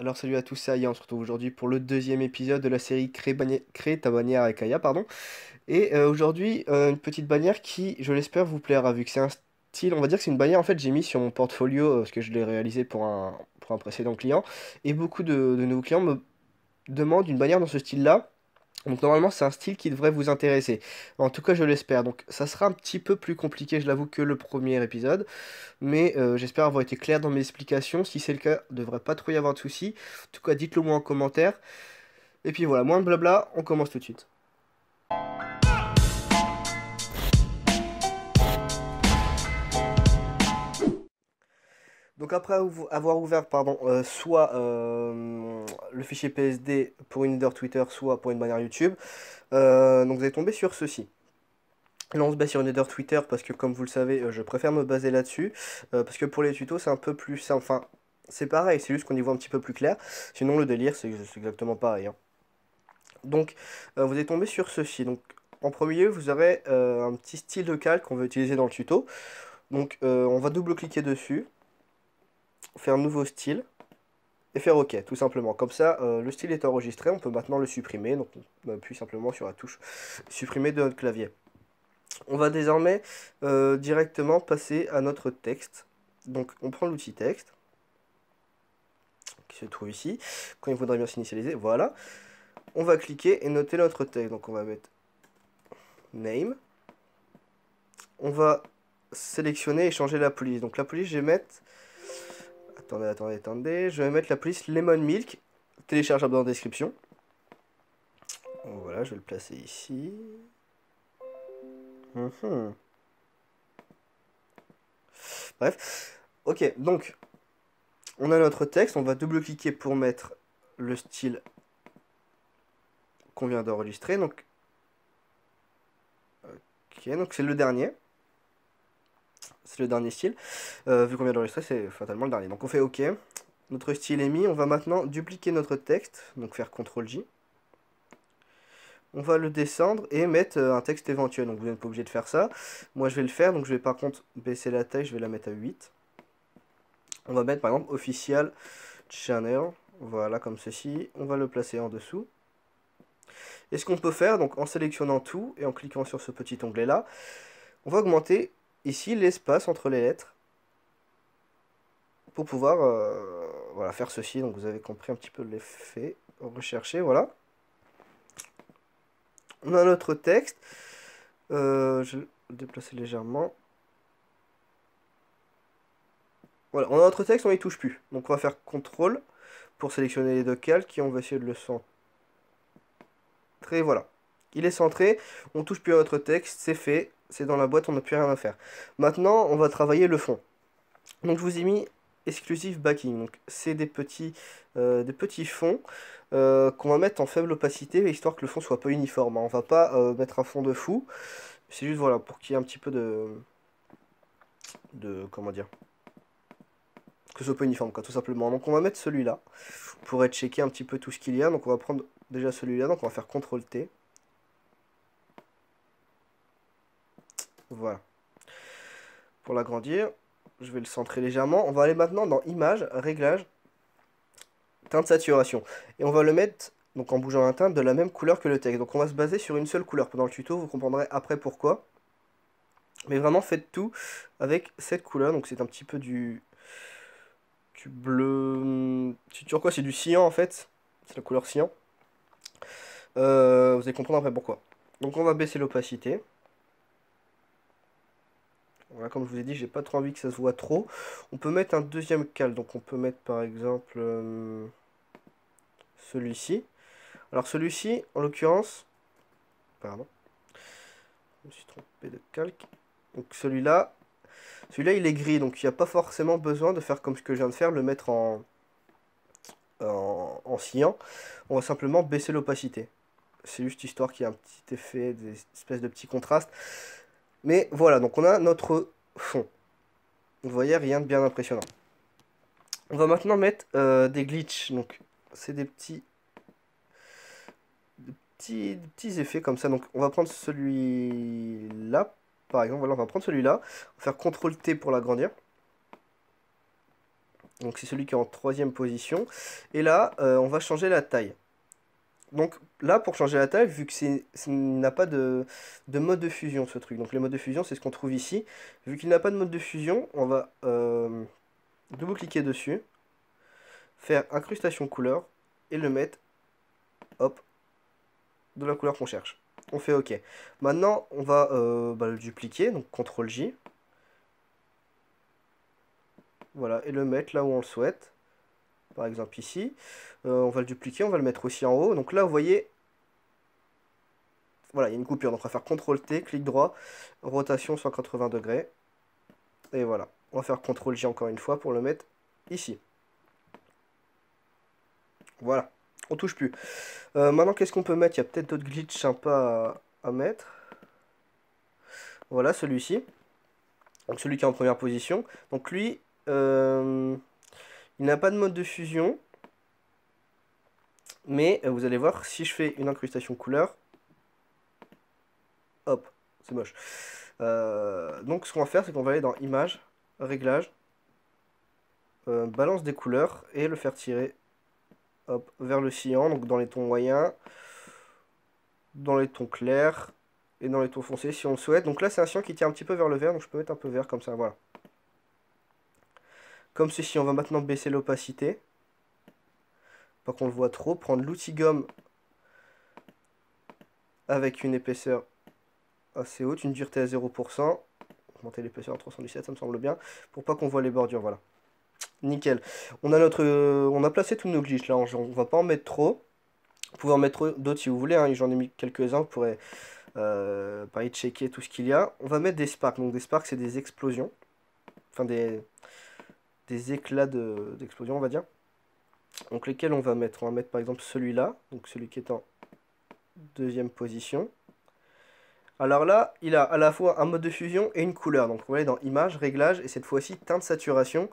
Alors salut à tous, c'est Aya, on se retrouve aujourd'hui pour le deuxième épisode de la série Crée ta bannière avec Aya, pardon. Et aujourd'hui, une petite bannière qui, je l'espère, vous plaira, vu que c'est un style, on va dire que c'est une bannière, en fait, j'ai mis sur mon portfolio, parce que je l'ai réalisé pour un précédent client, et beaucoup de nouveaux clients me demandent une bannière dans ce style-là. Donc normalement c'est un style qui devrait vous intéresser. En tout cas je l'espère. Donc ça sera un petit peu plus compliqué, je l'avoue, que le premier épisode. Mais j'espère avoir été clair dans mes explications. Si c'est le cas, il ne devrait pas trop y avoir de soucis. En tout cas, dites-le moi en commentaire. Et puis voilà, moins de blabla, on commence tout de suite. Donc après avoir ouvert pardon, soit le fichier PSD pour une header Twitter, soit pour une bannière YouTube, donc vous allez tomber sur ceci. Là on se base sur une header Twitter parce que comme vous le savez, je préfère me baser là-dessus. Parce que pour les tutos c'est un peu plus simple. Enfin, c'est pareil, c'est juste qu'on y voit un petit peu plus clair. Sinon le délire c'est exactement pareil, hein. Donc, vous allez tomber sur ceci. Donc, en premier lieu, vous aurez un petit style de calque qu'on va utiliser dans le tuto. Donc, on va double-cliquer dessus, faire un nouveau style et faire OK, tout simplement. Comme ça, le style est enregistré. On peut maintenant le supprimer. Donc, on appuie simplement sur la touche supprimer de notre clavier. On va désormais directement passer à notre texte. Donc, on prend l'outil texte qui se trouve ici. Quand il faudra bien s'initialiser, voilà. On va cliquer et noter notre texte. Donc, on va mettre name. On va sélectionner et changer la police. Donc la police, je vais mettre... Attendez. Je vais mettre la police Lemon Milk, téléchargeable dans la description. Donc voilà, je vais le placer ici. Mhm. Bref. Ok, donc, on a notre texte. On va double-cliquer pour mettre le style qu'on vient d'enregistrer. Donc, ok, donc c'est le dernier. C'est le dernier style. Vu qu'on vient d'enregistrer, c'est fatalement le dernier. Donc on fait OK. Notre style est mis. On va maintenant dupliquer notre texte. Donc faire CTRL-J. On va le descendre et mettre un texte éventuel. Donc vous n'êtes pas obligé de faire ça. Moi je vais le faire, donc je vais par contre baisser la taille, je vais la mettre à 8. On va mettre par exemple official channel. Voilà, comme ceci. On va le placer en dessous. Et ce qu'on peut faire, donc en sélectionnant tout et en cliquant sur ce petit onglet là, on va augmenter ici l'espace entre les lettres pour pouvoir voilà, faire ceci. Donc vous avez compris un petit peu l'effet recherché, voilà. On a notre texte. Je vais le déplacer légèrement. Voilà, on a notre texte, on n'y touche plus. Donc on va faire CTRL pour sélectionner les deux calques et on va essayer de le centrer. Voilà. Il est centré, on touche plus à notre texte, c'est fait, c'est dans la boîte, on n'a plus rien à faire. Maintenant, on va travailler le fond. Donc je vous ai mis exclusive backing. Donc c'est des petits fonds qu'on va mettre en faible opacité, histoire que le fond soit pas uniforme, hein. On va pas mettre un fond de fou. C'est juste voilà, pour qu'il y ait un petit peu comment dire, que ce soit pas uniforme, quoi, tout simplement. Donc on va mettre celui-là pour être checker un petit peu tout ce qu'il y a. Donc on va prendre déjà celui-là, donc on va faire CTRL-T. Voilà. Pour l'agrandir, je vais le centrer légèrement. On va aller maintenant dans Images, Réglages, Teinte Saturation. Et on va le mettre, donc en bougeant la teinte, de la même couleur que le texte. Donc on va se baser sur une seule couleur. Pendant le tuto, vous comprendrez après pourquoi. Mais vraiment, faites tout avec cette couleur. Donc c'est un petit peu du bleu... C'est turquoise, c'est du cyan en fait. C'est la couleur cyan. Vous allez comprendre après pourquoi. Donc on va baisser l'opacité. Voilà, comme je vous ai dit, j'ai pas trop envie que ça se voit trop. On peut mettre un deuxième cal. Donc on peut mettre par exemple celui-ci. Alors celui-ci, en l'occurrence... Pardon. Je me suis trompé de calque. Donc celui-là, il est gris. Donc il n'y a pas forcément besoin de faire comme ce que je viens de faire, le mettre en cyan. On va simplement baisser l'opacité. C'est juste histoire qu'il y ait un petit effet, des espèces de petits contrastes. Mais voilà, donc on a notre fond. Vous voyez, rien de bien impressionnant. On va maintenant mettre des glitches. Donc c'est des petits effets comme ça. Donc on va prendre celui-là. Par exemple, voilà, on va prendre celui-là. On va faire CTRL-T pour l'agrandir. Donc c'est celui qui est en troisième position. Et là, on va changer la taille. Donc là, pour changer la taille, vu que n'a pas de mode de fusion ce truc. Donc les modes de fusion, c'est ce qu'on trouve ici. Vu qu'il n'a pas de mode de fusion, on va double-cliquer dessus, faire incrustation couleur et le mettre, hop, de la couleur qu'on cherche. On fait OK. Maintenant, on va le dupliquer, donc CTRL-J. Voilà, et le mettre là où on le souhaite. Par exemple ici. On va le dupliquer, on va le mettre aussi en haut. Donc là, vous voyez, voilà, il y a une coupure. Donc on va faire CTRL-T, clic droit, rotation 180 degrés. Et voilà. On va faire CTRL-J encore une fois pour le mettre ici. Voilà. On touche plus. Maintenant, qu'est-ce qu'on peut mettre? Il y a peut-être d'autres glitches sympas à mettre. Voilà, celui-ci. Donc celui qui est en première position. Donc lui, il n'a pas de mode de fusion. Mais vous allez voir, si je fais une incrustation couleur, hop, c'est moche. Donc ce qu'on va faire, c'est qu'on va aller dans Images, Réglages, Balance des couleurs, et le faire tirer hop, vers le cyan, donc dans les tons moyens, dans les tons clairs, et dans les tons foncés si on le souhaite. Donc là, c'est un cyan qui tire un petit peu vers le vert, donc je peux mettre un peu vert comme ça, voilà. Comme ceci, on va maintenant baisser l'opacité, pas qu'on le voit trop, prendre l'outil gomme avec une épaisseur assez haute, une dureté à 0%, augmenter l'épaisseur à 317, ça me semble bien, pour pas qu'on voit les bordures, voilà. Nickel. On a placé tous nos glitches là, on va pas en mettre trop. Vous pouvez en mettre d'autres si vous voulez, hein, j'en ai mis quelques-uns, vous pourrez pareil checker tout ce qu'il y a. On va mettre des sparks, donc des sparks c'est des explosions, enfin des éclats d'explosion on va dire. Donc lesquels on va mettre par exemple celui-là, donc celui qui est en deuxième position. Alors là, il a à la fois un mode de fusion et une couleur. Donc vous voyez dans Images, Réglages, et cette fois-ci teinte saturation,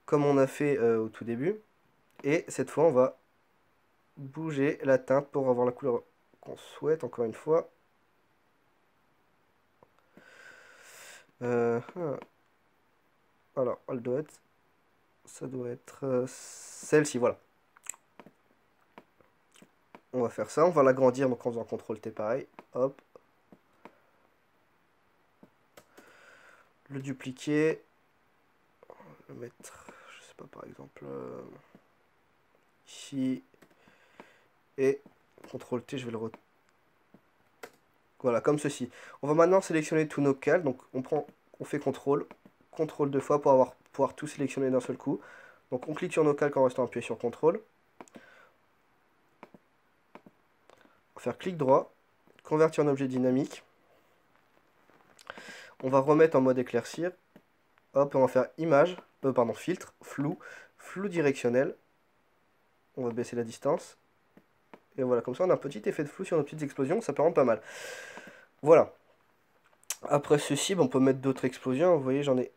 comme on a fait au tout début. Et cette fois, on va bouger la teinte pour avoir la couleur qu'on souhaite, encore une fois. Alors, ça doit être celle-ci, voilà. On va faire ça, on va l'agrandir, donc en faisant CTRL-T pareil, hop. Le dupliquer, le mettre, je sais pas, par exemple, ici, et CTRL-T, je vais le voilà, comme ceci. On va maintenant sélectionner tous nos cales, donc on fait CTRL 2 fois pour pouvoir tout sélectionner d'un seul coup. Donc on clique sur nos calques en restant appuyé sur CTRL. On va faire clic droit, convertir en objet dynamique. On va remettre en mode éclaircir. Hop, et on va faire image, filtre, flou directionnel. On va baisser la distance. Et voilà, comme ça on a un petit effet de flou sur nos petites explosions, ça peut rendre pas mal. Voilà. Après ceci, on peut mettre d'autres explosions. Vous voyez, j'en ai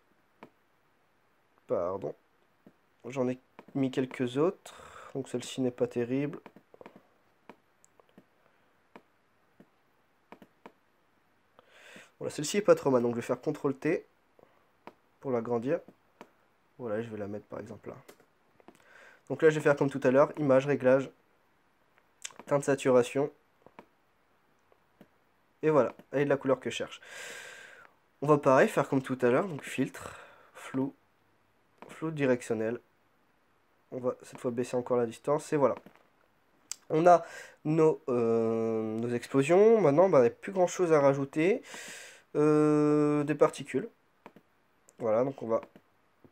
mis quelques autres. Donc celle-ci n'est pas terrible. Voilà, celle-ci est pas trop mal. Donc je vais faire CTRL-T pour l'agrandir. Voilà, je vais la mettre par exemple là. Donc là, je vais faire comme tout à l'heure. Image, réglage, teinte saturation. Et voilà, elle est de la couleur que je cherche. On va pareil, faire comme tout à l'heure. Donc filtre, flou directionnel. On va cette fois baisser encore la distance. Et voilà. On a nos explosions. Maintenant, il n'y a plus grand chose à rajouter. Des particules. Voilà, donc on va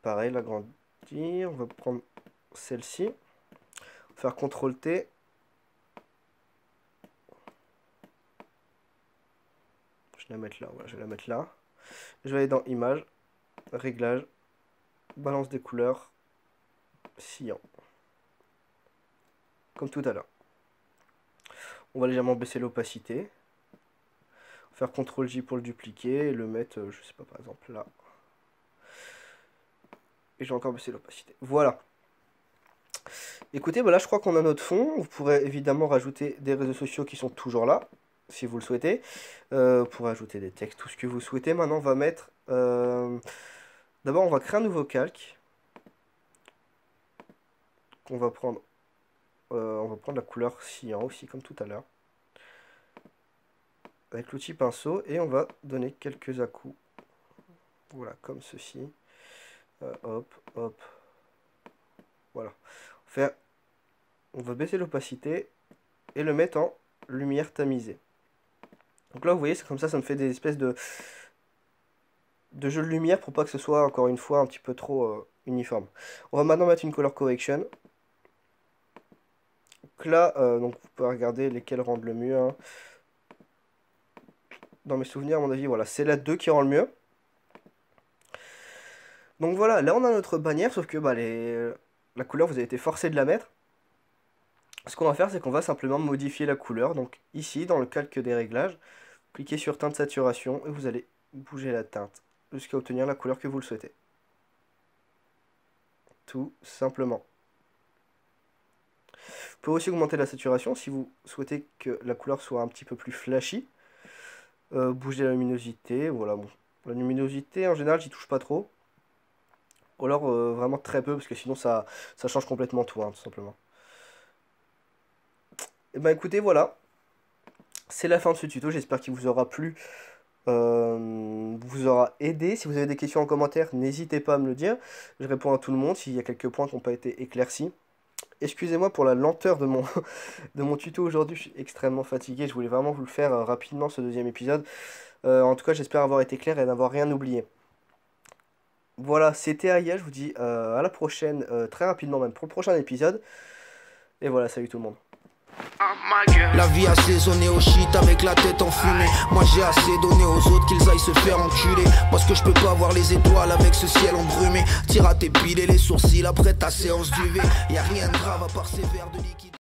pareil l'agrandir. On va prendre celle-ci. Faire CTRL-T. Je vais la mettre là. Voilà, je vais la mettre là. Je vais aller dans Images, Réglages, Balance des couleurs, cyan. Comme tout à l'heure. On va légèrement baisser l'opacité. Faire CTRL-J pour le dupliquer et le mettre, je sais pas, par exemple là. Et je vais encore baisser l'opacité. Voilà. Écoutez, là je crois qu'on a notre fond. Vous pourrez évidemment rajouter des réseaux sociaux qui sont toujours là, si vous le souhaitez. Vous pourrez ajouter des textes, tout ce que vous souhaitez. Maintenant on va mettre... D'abord on va créer un nouveau calque. on va prendre la couleur cyan aussi, comme tout à l'heure. Avec l'outil pinceau, et on va donner quelques à-coups. Voilà, comme ceci. Hop, hop. Voilà. On va baisser l'opacité et le mettre en lumière tamisée. Donc là, vous voyez, c'est comme ça me fait des espèces de jeu de lumière pour pas que ce soit, encore une fois, un petit peu trop uniforme. On va maintenant mettre une color correction. Donc là, donc vous pouvez regarder lesquels rendent le mieux. Hein. Dans mes souvenirs, à mon avis, voilà, c'est la 2 qui rend le mieux. Donc voilà, là on a notre bannière, sauf que bah, la couleur, vous avez été forcé de la mettre. Ce qu'on va faire, c'est qu'on va simplement modifier la couleur. Donc ici, dans le calque des réglages, cliquez sur teinte saturation et vous allez bouger la teinte jusqu'à obtenir la couleur que vous le souhaitez. Tout simplement. Vous pouvez aussi augmenter la saturation si vous souhaitez que la couleur soit un petit peu plus flashy. Bouger la luminosité, voilà. Bon. La luminosité, en général, j'y touche pas trop. Ou alors vraiment très peu, parce que sinon ça change complètement tout, hein, tout simplement. Et ben écoutez, voilà. C'est la fin de ce tuto, j'espère qu'il vous aura plu. Vous aura aidé. Si vous avez des questions en commentaire, n'hésitez pas à me le dire. Je réponds à tout le monde s'il y a quelques points qui n'ont pas été éclaircis. Excusez-moi pour la lenteur de mon tuto aujourd'hui, je suis extrêmement fatigué. Je voulais vraiment vous le faire rapidement, ce deuxième épisode. En tout cas, j'espère avoir été clair et n'avoir rien oublié. Voilà, c'était Aya, je vous dis à la prochaine, très rapidement même, pour le prochain épisode. Et voilà, salut tout le monde. La vie assaisonnée au shit avec la tête enfumée. Moi j'ai assez donné aux autres qu'ils aillent se faire enculer. Parce que je peux pas voir les étoiles avec ce ciel embrumé. Tire à tes piles et les sourcils après ta séance d'UV. Y'a rien de grave à part ces verres de liquide.